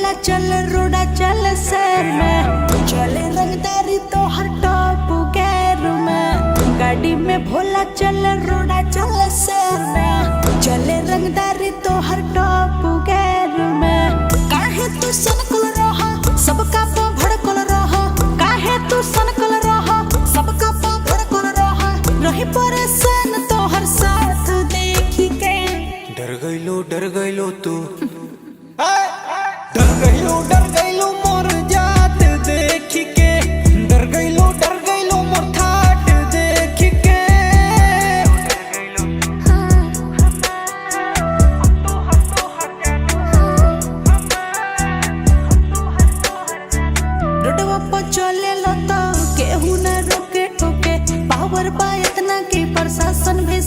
भोला चल रोड़ा चल शहर में, चले रंगदारी तो हर टॉप गैर में। गाड़ी में भोला चल रोड़ा चल शहर में, चले रंगदारी तो हर टॉप गैर में। काहे तू सनकल रहा सबका पा भड़कल रहा, काहे तू सनकल रहा सबका पा भड़कल रहा। रही परेशान तो हर साथ देखी के डर गइलो तू, डर गइलो मोर जात देख के, डर गइलो मोर ठाट देख के। रोडवा पर चले लो तो केहू न रोके टोके, पावर बा इतना कि प्रशासन भी